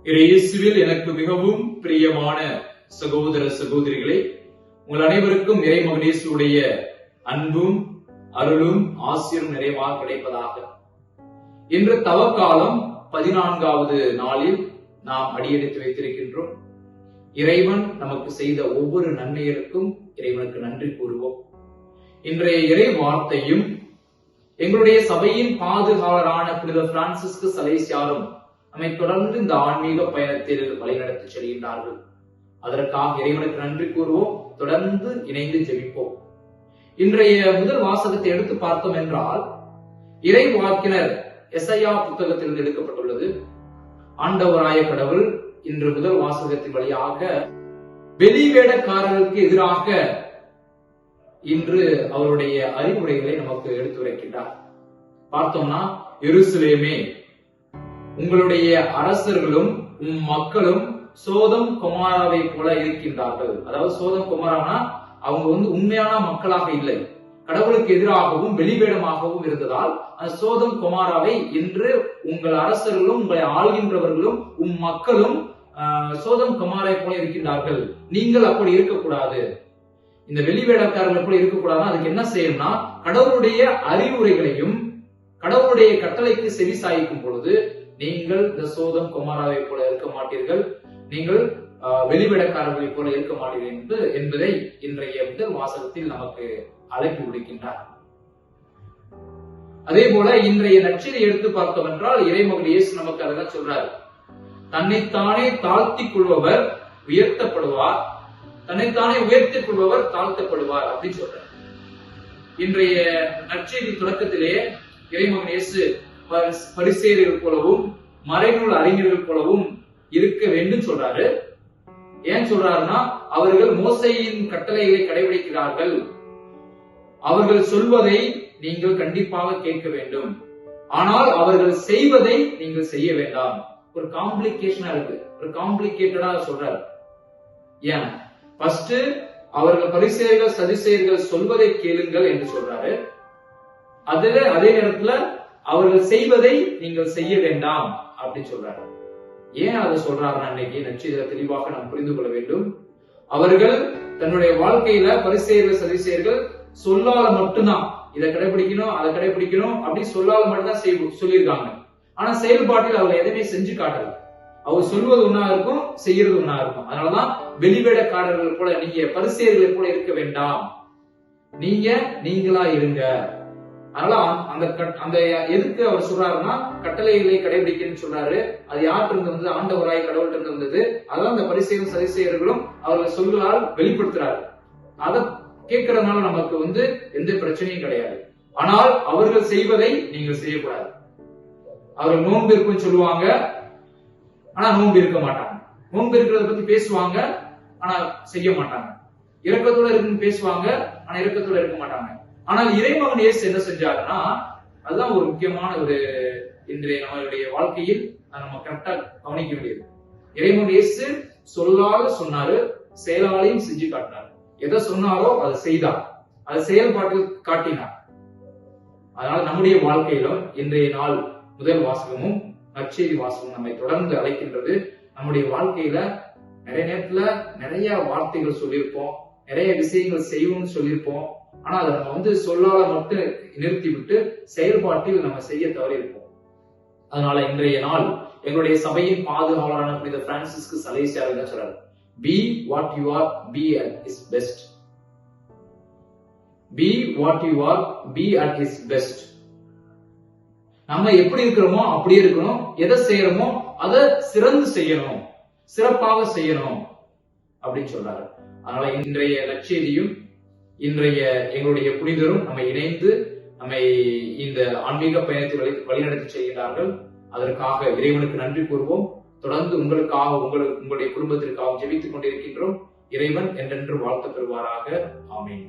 இயேசுவில் எனக்கு மிகவும் பிரியமான சகோதர சகோதரிகளே, உங்கள் அனைவருக்கும் இறைமகன் இயேசுவுடைய அன்பும் அருளும் ஆசீரும் நிறைவாக கிடைப்பதாக. இன்று தவக்காலம் 14வது நாளில் நாம் அடியெடுத்து வைத்திருக்கின்றோம். இறைவன் நமக்கு செய்த ஒவ்வொரு நன்மைகளுக்கும் இறைவனுக்கு நன்றி கூறுவோம். இன்றைய இறை வார்த்தையும் எங்களுடைய சபையின் பாதுகாவலரான புனித பிரான்சிஸ்கு சலேசியாரும் நம்மை தொடர்ந்து இந்த ஆன்மீக பயணத்தில் வழிநடத்தி செல்கின்றார்கள். அதற்காக இறைவனுக்கு நன்றி கூறுவோம். தொடர்ந்து இணைந்து ஜெபிப்போம். இன்றைய முதல் வாசகத்தை எடுத்து பார்த்தோம் என்றால், இறை வாக்கினர் எசையா புத்தகத்திலிருந்து எடுக்கப்பட்டுள்ளது. ஆண்டவராய கடவுள் இன்று முதல் வாசகத்தின் வழியாக வெளிவேடக்காரர்களுக்கு எதிராக இன்று அவருடைய அறிவுரைகளை நமக்கு எடுத்து வைக்கின்றார். பார்த்தோம்னா, எருசலேமே, உங்களுடைய அரசர்களும் மக்களும் சோதம் கொமாராவை போல இருக்கின்றார்கள். அதாவது சோதம் கொமாரானா அவங்க உண்மையான மக்களாக இல்லை, கடவுளுக்கு எதிராகவும் வெளிவேடமாகவும் இருந்ததால் அந்த சோதம் கொமாராவை இன்று உங்கள் அரசர்களும் உங்களை ஆள்கின்றவர்களும் மக்களும் சோதம் கொமாரை போல இருக்கின்றார்கள். நீங்கள் அப்படி இருக்கக்கூடாது. இந்த வெளிவேடக்காரர்களை போல இருக்கக்கூடாது. அதுக்கு என்ன செய்யணும்னா, கடவுளுடைய அறிவுரைகளையும் கடவுளுடைய கட்டளைக்கு செவி சாய்க்கும் பொழுது நீங்கள் இந்த சோதம் கொமாராவை போல இருக்க மாட்டீர்கள், நீங்கள் வெளிவிடக்காரர்களை போல இருக்க மாட்டீர்கள் என்பதை இன்றைய முதல் வாசகத்தில் நமக்கு அழைப்பு விடுக்கின்றார். அதே போல இன்றைய நற்செய்தியை எடுத்து பார்த்தோம் என்றால், இறைமகன் இயேசு நமக்கு அதெல்லாம் சொல்றாரு. தன்னைத்தானே தாழ்த்திக் கொள்பவர் உயர்த்தப்படுவார், தன்னைத்தானே உயர்த்திக் கொள்பவர் தாழ்த்தப்படுவார் அப்படின்னு சொல்றார். இன்றைய நற்செய்தி தொடக்கத்திலே இறைமகன் இயேசு பரிசேயர்கள் போலவும் மறைநூல் அறிஞர்கள் போலவும் இருக்க வேண்டும் சொல்றாரு. ஏன் சொல்றாருன்னா, அவர்கள் மோசையின் கட்டளைகளை கடைபிடிக்கிறார்கள், அவர்கள் சொல்வதை நீங்கள் கண்டிப்பாக கேட்க வேண்டும், ஆனால் அவர்கள் செய்வதை நீங்கள் செய்ய வேண்டாம். ஒரு காம்ப்ளிகேஷனா இருக்கு, ஒரு காம்ப்ளிகேட்டடா சொல்றாரு. ஏன் ஃபர்ஸ்ட் அவர்கள் பரிசேயர்கள் சதுசேயர்கள் சொல்வதை கேளுங்கள் என்று சொல்றாரு. அதே நேரத்துல அவர்கள் செய்வதை நீங்கள் செய்ய வேண்டாம் அப்படின்னு சொல்றாரு. ஏன் அதை சொல்றாருன்னா, இன்னைக்கு நற்செய்தியில தெளிவாக நாம் புரிந்து கொள்ள வேண்டும். அவர்கள் தன்னுடைய வாழ்க்கையில பரிசேயர்கள் சதுசேயர்கள் சொல்லால மட்டும்தான் இதை கடைபிடிக்கணும் அதை கடைபிடிக்கணும் அப்படி சொல்லால மட்டும்தான் சொல்லியிருக்காங்க. ஆனா செயல்பாட்டில் அவர்கள் எதுவுமே செஞ்சு காட்டல. அவர் சொல்வது ஒன்னா இருக்கும், செய்யறது ஒன்னா இருக்கும். அதனாலதான் வெளிவேடக்காரர்கள் போல நீங்க பரிசேயர்களை போல இருக்க வேண்டாம், நீங்களா இருங்க. அதனால அந்த எதுக்கு அவர் சொல்றாருன்னா, கட்டளைகளை கடைபிடிக்கணும்னு சொல்றாரு. அது யார்கிட்ட இருந்தது? ஆண்டவராய் கடவுள்கிட்ட இருந்தது. அதான் அந்த பரிசேயரும் சதுசேயர்களும் அவர்கள் சொல்களால் வெளிப்படுத்துறாரு. அதை கேட்கறதுனால நமக்கு எந்த பிரச்சனையும் கிடையாது. ஆனால் அவர்கள் செய்வதை நீங்கள் செய்யக்கூடாது. அவர்கள் நோன்பு இருக்குன்னு சொல்லுவாங்க, ஆனா நோன்பு இருக்க மாட்டாங்க. நோன்பு இருக்கிறத பத்தி பேசுவாங்க, ஆனா செய்ய மாட்டாங்க. இரக்கத்தோட இருக்குன்னு பேசுவாங்க, ஆனா இரக்கத்தோட இருக்க மாட்டாங்க. ஆனால் இறைமகன் இயேசு என்ன செஞ்சாருன்னா, அதுதான் ஒரு முக்கியமான ஒரு இன்றைய நம்மளுடைய வாழ்க்கையில் நம்ம கரெக்டா கவனிக்க வேண்டியது. இறைமகன் இயேசு சொல்லாத சொன்னாரு, செயலாலையும் செஞ்சு காட்டினார். எதை சொன்னாரோ அதை செய்தார், அதை செயல்பாட்டில் காட்டினார். அதனால நம்முடைய வாழ்க்கையிலும் இன்றைய நாள் முதல் வாசகமும் நற்செய்தி வாசகமும் நம்மை தொடர்ந்து அழைக்கின்றது. நம்முடைய வாழ்க்கையில நிறைய நேரத்துல நிறைய வார்த்தைகள் சொல்லியிருப்போம், நிறைய விஷயங்கள் செய்வோம்னு சொல்லியிருப்போம். ஆனா அதை நம்ம சொல்லால மட்டும் நிறுத்தி விட்டு செயல்பாட்டில் நம்ம செய்ய தவறி இருப்போம். அதனால இன்றைய நாள் எங்களுடைய சபையின் பாதுகாவலரான புனித பிரான்சிஸ்கு சலேசியார் என்ன சொல்றாரு? Be what you are, be at his best. Be what you are, be at his best. நம்ம எப்படி இருக்கிறோமோ அப்படியே இருக்கணும். எதை செய்யறோமோ அதை சிறந்து செய்யணும், சிறப்பாக செய்யணும் அப்படின்னு சொல்றாரு. அதனால இன்றைய நற்செய்தியும் இன்றைய எங்களுடைய புனிதரும் நம்மை இணைந்து நம்மை இந்த ஆன்மீக பயணத்தை வழிநடத்தி செய்கிறார்கள். அதற்காக இறைவனுக்கு நன்றி கூறுவோம். தொடர்ந்து உங்களுக்காக உங்களுடைய குடும்பத்திற்காக ஜெபித்துக் கொண்டிருக்கின்றோம். இறைவன் என்றென்று வாழ்த்து பெறுவாராக. ஆமீன்.